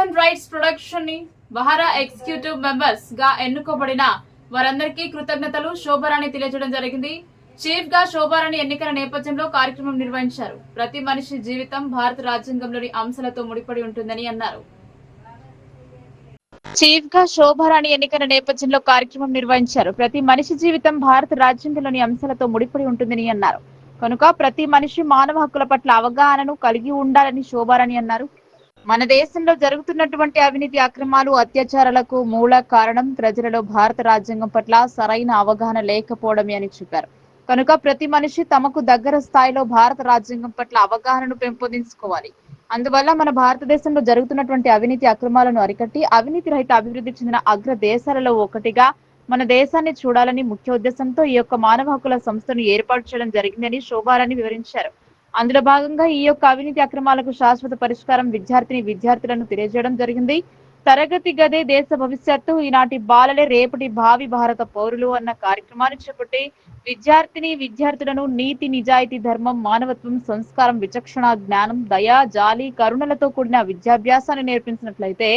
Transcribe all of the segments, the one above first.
Human rights production ని బహారా executive members గా ఎన్నుకోబడిన వారందరికీ కృతజ్ఞతలు శోభారాణి తెలియజేయడం జరిగింది. చీఫ్ గా శోభారాణి ఎన్నికల నేపథ్యంలో కార్యక్రమం నిర్వహించారు. ప్రతి మనిషి జీవితం భారత రాజ్యాంగంలోని అంశాలతో ముడిపడి ఉంటుందని అన్నారు. చీఫ్ గా శోభారాణి ఎన్నికల నేపథ్యంలో కార్యక్రమం నిర్వహించారు. ప్రతి మనిషి జీవితం భారత రాజ్యాంగంలోని అంశాలతో ముడిపడి ఉంటుందని అన్నారు. కనుక ప్రతి మనిషి మానవ హక్కుల పట్ల అవగాహనను కలిగి ఉండాలని శోభారాణి అన్నారు. మన దేశంలో జరుగుతున్నటువంటి అవినీతి అక్రమాలు అత్యాచారాలకు మూల కారణం ప్రజలలో భారత రాజ్యాంగం పట్ల సరైన అవగాహన లేకపోవడమే అని చెప్పారు. కనుక ప్రతి మనిషి తమకు దగ్గర స్థాయిలో భారత రాజ్యాంగం పట్ల అవగాహనను పెంపొందించుకోవాలి. అందువల్ల మన భారతదేశంలో జరుగుతున్నటువంటి అవినీతి అక్రమాలను అరికట్టి అవినీతి రహిత అభివృద్ధి చెందిన అగ్ర దేశాలలో ఒకటిగా మన దేశాన్ని చూడాలని ముఖ్య ఉద్దేశంతో ఈ యొక్క మానవ హక్కుల సంస్థను ఏర్పాటు చేయడం జరిగిందని శోభారాణి వివరించారు. అందులో భాగంగా ఈ యొక్క అవినీతి అక్రమాలకు శాశ్వత పరిష్కారం విద్యార్థులను తెలియజేయడం జరిగింది. తరగతి గదే దేశ భవిష్యత్తు, ఈనాటి బాలలే రేపటి భావి భారత పౌరులు అన్న కార్యక్రమాన్ని చేపట్టి విద్యార్థులను నీతి, నిజాయితీ, ధర్మం, మానవత్వం, సంస్కారం, విచక్షణ, జ్ఞానం, దయ, జాలి, కరుణలతో కూడిన విద్యాభ్యాసాన్ని నేర్పించినట్లయితే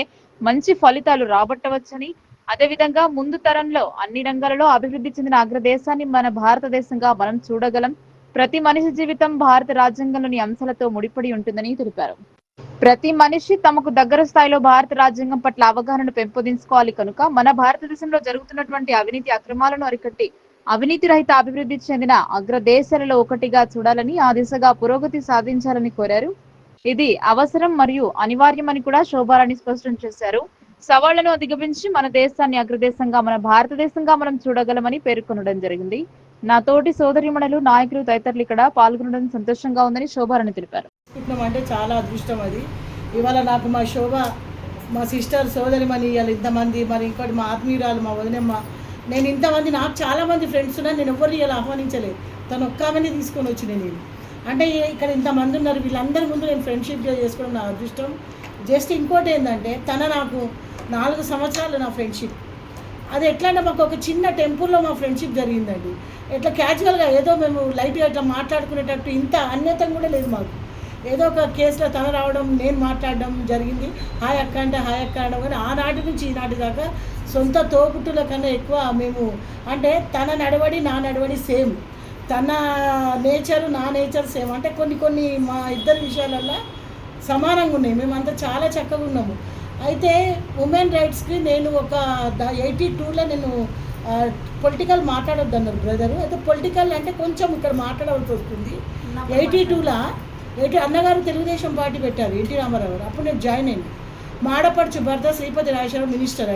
మంచి ఫలితాలు రాబట్టవచ్చని, అదేవిధంగా ముందు తరంలో అన్ని రంగాలలో అభివృద్ధి చెందిన అగ్రదేశాన్ని మన భారతదేశంగా మనం చూడగలం. ప్రతి మనిషి జీవితం భారత రాజ్యాంగంలోని అంశాలతో ముడిపడి ఉంటుందని తెలిపారు. ప్రతి మనిషి తమకు దగ్గర స్థాయిలో భారత రాజ్యాంగం పట్ల అవగాహనను పెంపొందించుకోవాలి. కనుక మన భారతదేశంలో జరుగుతున్నటువంటి అవినీతి అక్రమాలను అరికట్టి అవినీతి రహిత అభివృద్ధి చెందిన అగ్ర దేశాలలో ఒకటిగా చూడాలని, ఆ దిశగా పురోగతి సాధించాలని కోరారు. ఇది అవసరం మరియు అనివార్యమని కూడా శోభారాణి స్పష్టం చేశారు. సవాళ్లను అధిగమించి మన దేశాన్ని అగ్రదేశంగా, మన భారతదేశంగా మనం చూడగలమని పేర్కొనడం జరిగింది. నా తోటి సోదరిమణులు, నాయకులు తదితరులు ఇక్కడ పాల్గొనడం సంతోషంగా ఉందని శోభారాణి తెలిపారు. అంటే చాలా అదృష్టం అది. ఇవాళ నాకు మా శోభ, మా సిస్టర్ సోదరిమణి, ఇవాళ ఇంతమంది, మరి ఇంకోటి మా ఆత్మీయురాలు, మా వదినమ్మ, నేను ఇంతమంది, నాకు చాలామంది ఫ్రెండ్స్ ఉన్నారు. నేను ఎవరు ఇలా ఆహ్వానించలేదు, తను ఒక్కమని తీసుకొని వచ్చిన నేను. అంటే ఇక్కడ ఇంతమంది ఉన్నారు, వీళ్ళందరి ముందు నేను ఫ్రెండ్షిప్ చేసుకోవడం నా అదృష్టం. జస్ట్ ఇంకోటి ఏంటంటే, తన నాకు 4 సంవత్సరాలు నా ఫ్రెండ్షిప్. అది ఎట్లా అంటే మాకు ఒక చిన్న టెంపుల్లో మా ఫ్రెండ్షిప్ జరిగిందండి. ఎట్లా క్యాజువల్గా ఏదో మేము లైట్గా ఇట్లా మాట్లాడుకునేటట్టు, ఇంత అన్యతం కూడా లేదు మాకు. ఏదో ఒక కేసులో తన రావడం, నేను మాట్లాడడం జరిగింది. హాయ్ అక్క అంటే హాయ్ అక్క అనడం. కానీ ఆనాటి నుంచి ఈనాటి దాకా సొంత తోబుట్టుల కన్నా ఎక్కువ మేము, అంటే తన నడవడి నా నడవడి సేమ్, తన నేచరు నా నేచర్ సేమ్. అంటే కొన్ని మా ఇద్దరి విషయాలల్లో సమానంగా ఉన్నాయి. మేమంతా చాలా చక్కగా ఉన్నాము. అయితే ఉమెన్ రైట్స్కి నేను ఒక 82లో నేను పొలిటికల్ మాట్లాడొద్దు అన్నారు బ్రదరు. అయితే పొలిటికల్ అంటే కొంచెం ఇక్కడ మాట్లాడవలసి వస్తుంది. 82లో అన్నగారు తెలుగుదేశం పార్టీ పెట్టారు, ఎన్టీ రామారావు గారు. అప్పుడు నేను జాయిన్ అయింది. మాడపడుచు భర్త శ్రీపతి రాజేశ్వరరావు మినిస్టర్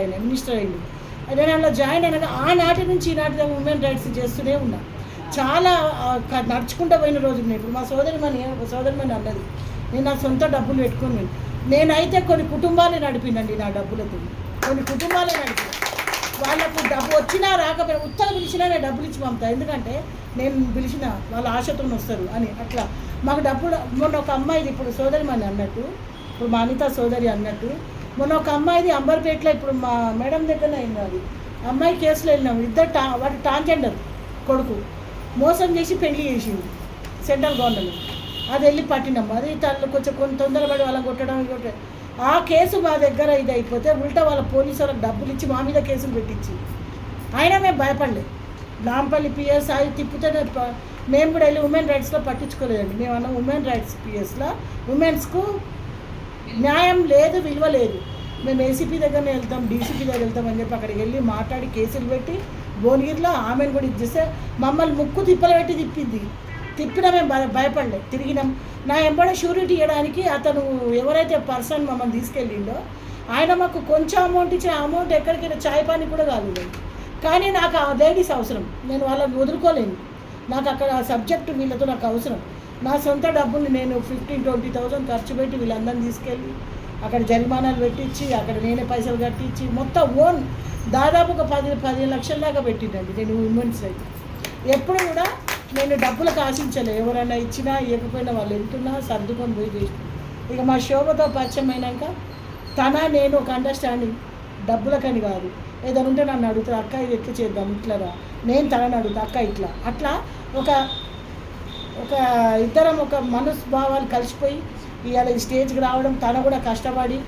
అయింది. నేను అలా జాయిన్ అయినాక ఆనాటి నుంచి ఈనాటి ఉమెన్ రైట్స్ చేస్తూనే ఉన్నా. చాలా నడుచుకుంటూ పోయిన రోజులు. ఇప్పుడు మా సోదరిమని అన్నది, నేను నా సొంత డబ్బులు పెట్టుకుని, నేనైతే కొన్ని కుటుంబాలే నడిపినండి. నా డబ్బులతో కొన్ని కుటుంబాలే నడిపిన. వాళ్ళకు డబ్బు వచ్చినా రాకపోయినా, ఉత్తరం పిలిచినా నేను డబ్బులు ఇచ్చి పంపుతాను. ఎందుకంటే నేను పిలిచిన వాళ్ళ ఆశతో వస్తారు అని. అట్లా మాకు డబ్బులు. మొన్న ఒక అమ్మాయిది, ఇప్పుడు సోదరిమని అన్నట్టు, ఇప్పుడు మా అనిత సోదరి అన్నట్టు, మొన్న ఒక అమ్మాయిది అంబర్పేటలో, ఇప్పుడు మా మేడం దగ్గరనే అయింది. అది అమ్మాయి కేసులో వెళ్ళినాము. వాటి ట్రాన్స్జెండర్ కొడుకు మోసం చేసి పెళ్లి చేసింది సెంట్రల్ గవర్నమెంట్. అది వెళ్ళి పట్టినాము. అది తనలో కొంచెం తొందరపడి వాళ్ళని కొట్టడం. ఆ కేసు మా దగ్గర ఇది అయిపోతే ఉల్టా వాళ్ళ పోలీసు వాళ్ళకి డబ్బులు ఇచ్చి మా మీద కేసులు పెట్టించి, అయినా మేము భయపడలేదు. నాంపల్లి పిఎస్ అది తిప్పితే మేము కూడా వెళ్ళి ఉమెన్ రైట్స్లో పట్టించుకోలేదండి. మేము అన్నాం ఉమెన్ రైట్స్ పిఎస్లో ఉమెన్స్కు న్యాయం లేదు, విలువ లేదు. మేము ఏసీపీ దగ్గరనే వెళ్తాం, డీసీపీ దగ్గర వెళ్తాం అని చెప్పి అక్కడికి వెళ్ళి మాట్లాడి కేసులు పెట్టి భువనగిరిలో ఆమెను కూడా ఇచ్చేస్తే మమ్మల్ని ముక్కు తిప్పలు పెట్టి తిప్పినా మేము భయపడలేదు, తిరిగినాం. నా ఎంబడ షూరిటీ ఇవ్వడానికి అతను ఎవరైతే పర్సన్ మమ్మల్ని తీసుకెళ్ళిండో ఆయన మాకు కొంచెం అమౌంట్ ఇచ్చిన అమౌంట్ ఎక్కడికైనా చాయ్ పానీ కూడా కాలేదు. కానీ నాకు ఆ లేడీస్ అవసరం, నేను వాళ్ళని వదులుకోలేను. నాకు అక్కడ సబ్జెక్టు వీళ్ళతో నాకు అవసరం. నా సొంత డబ్బుల్ని నేను 15-20,000 ఖర్చు పెట్టి వీళ్ళందరినీ తీసుకెళ్ళి అక్కడ జరిమానాలు పెట్టించి, అక్కడ నేనే పైసలు కట్టించి మొత్తం ఓన్ దాదాపు ఒక 10 లక్షల దాకా పెట్టిందండి నేను ఉమెన్స్ అయితే. ఎప్పుడు కూడా నేను డబ్బులకు ఆశించలే. ఎవరైనా ఇచ్చినా ఇవ్వకపోయినా వాళ్ళు వెళ్తున్నా సర్దుకొని పోయి చేసి. ఇక మా శోభతో పరిచయం అయినాక నేను ఒక అండర్స్టాండింగ్, డబ్బులకని కాదు, ఏదైనా ఉంటే నన్ను అడుగుతారు, అక్క ఇది ఎట్లా చేద్దాం, ఇట్లా నేను తనని అడుగుతా, అక్క ఇట్లా అట్లా ఒక ఇద్దరం ఒక మనస్భావాలు కలిసిపోయి ఇవాళ ఈ స్టేజ్కి రావడం. తన కూడా కష్టపడి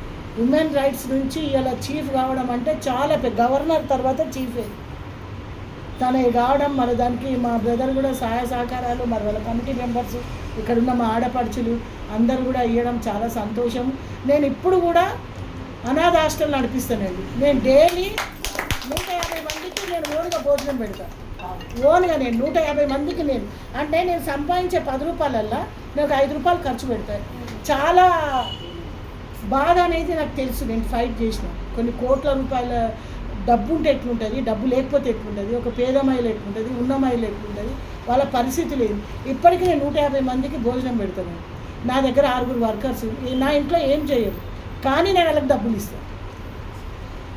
ఉమెన్ రైట్స్ నుంచి ఇలా చీఫ్ కావడం అంటే చాలా గవర్నర్ తర్వాత చీఫే తను కావడం. మరి దానికి మా బ్రదర్ కూడా సహాయ సహకారాలు, మరి వాళ్ళ కమిటీ మెంబర్స్, ఇక్కడున్న మా ఆడపడుచులు అందరు కూడా ఇవ్వడం చాలా సంతోషం. నేను ఇప్పుడు కూడా అనాథ హాస్టల్ నడిపిస్తానండి. నేను డైలీ 150 మందికి నేను ఓన్గా భోజనం పెడతాను. ఓన్గా నేను 150 మందికి నేను అంటే నేను సంపాదించే 10 రూపాయలల్లో నాకు 5 రూపాయలు ఖర్చు పెడతాను. చాలా బాధ అనేది నాకు తెలుసు. నేను ఫైట్ చేసిన కొన్ని కోట్ల రూపాయల డబ్బు ఉంటే ఎట్లుంటుంది, డబ్బు లేకపోతే ఎట్లుంటుంది, ఒక పేద మహిళ ఎట్లుంటుంది, ఉన్న మహిళ ఎట్లుంటుంది, వాళ్ళ పరిస్థితి లేదు. ఇప్పటికీ నేను 150 మందికి భోజనం పెడతాను. నా దగ్గర 6 వర్కర్స్, నా ఇంట్లో ఏం చేయరు, కానీ నేను వాళ్ళకి డబ్బులు ఇస్తాను.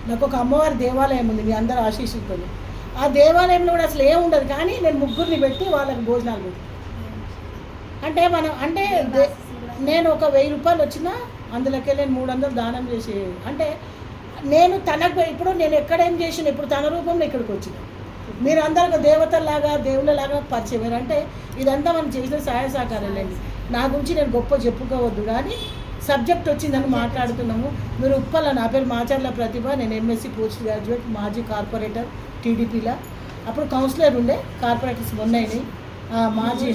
నాకు ఒక అమ్మవారి దేవాలయం ఉంది, మీ అందరూ ఆశీస్సులతో. ఆ దేవాలయంలో కూడా అసలు ఏముండదు, కానీ నేను 3 పెట్టి వాళ్ళకి భోజనాలు పెడతాను. అంటే నేను ఒక 1000 రూపాయలు వచ్చినా అందులోకి నేను 300 దానం చేసే. అంటే నేను తనకు ఇప్పుడు నేను ఎక్కడేం చేసిన, ఇప్పుడు తన రూపంలో ఇక్కడికి వచ్చిన. మీరు అందరూ దేవతల్లాగా దేవుళ్ళలాగా పరిచయం. అంటే ఇదంతా మనం చేసిన సహాయ సహకారాలండి. నా గురించి నేను గొప్ప చెప్పుకోవద్దు, కానీ సబ్జెక్ట్ వచ్చిందని మాట్లాడుతున్నాము. మీరు ఉప్పల, నా పేరు మాచర్ల ప్రతిభ, నేను ఎంఎస్సి పోస్ట్ గ్రాడ్యుయేట్, మాజీ కార్పొరేటర్ టీడీపీలో. అప్పుడు కౌన్సిలర్ ఉండే, కార్పొరేటర్స్ మొన్నైనాయి. మాజీ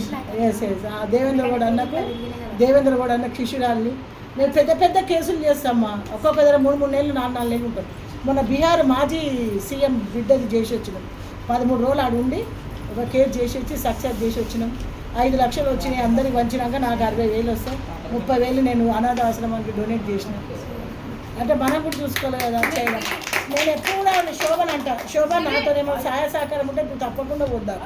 దేవేంద్రగౌడ్ అన్న కిషురాల్ని. నేను పెద్ద కేసులు చేస్తామ్మా. ఒక్కొక్క దగ్గర 3 నెలలు 4 నెలలు ఉంటాను. మొన్న బీహార్ మాజీ సీఎం బిడ్డది చేసి వచ్చినాం. 13 రోజులు ఆడు ఉండి ఒక కేసు చేసి వచ్చి సక్సెస్ చేసి వచ్చినాం. 5 లక్షలు వచ్చినాయి. అందరికి వంచినాక నాకు 60,000 వస్తాయి. 30,000 నేను అనాథ ఆశ్రమానికి డొనేట్ చేసిన. అంటే మనం కూడా చూసుకోలేదు కదా చేయడం. నేను ఎప్పుడు కూడా శోభన్ అంట, శోభ నాతోనేమో సహాయ సహకారం ఉంటే నువ్వు తప్పకుండా వద్దా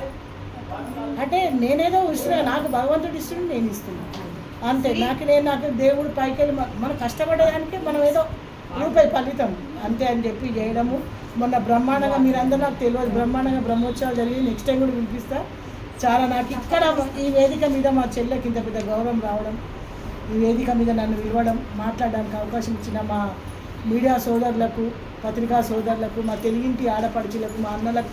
అంటే నేనేదో ఇస్తున్నా, నాకు భగవంతుడు ఇస్తున్నాడు, నేను ఇస్తున్నాను అంతే. నాకు దేవుడు పైకి వెళ్ళి మన కష్టపడేదానికి మనం ఏదో రూపాయి ఫలితం అంతే అని చెప్పి చేయడము. మొన్న బ్రహ్మాండంగా, మీరందరూ నాకు తెలియదు, బ్రహ్మాండంగా బ్రహ్మోత్సవాలు జరిగి నెక్స్ట్ టైం కూడా పిలిపిస్తా. చాలా నాకు ఇక్కడ ఈ వేదిక మీద మా చెల్లెకి ఇంత పెద్ద గౌరవం రావడం, ఈ వేదిక మీద నన్ను పిలవడం, మాట్లాడడానికి అవకాశం ఇచ్చిన మా మీడియా సోదరులకు, పత్రికా సోదరులకు, మా తెలుగింటి ఆడపడుచులకు, మా అన్నలకు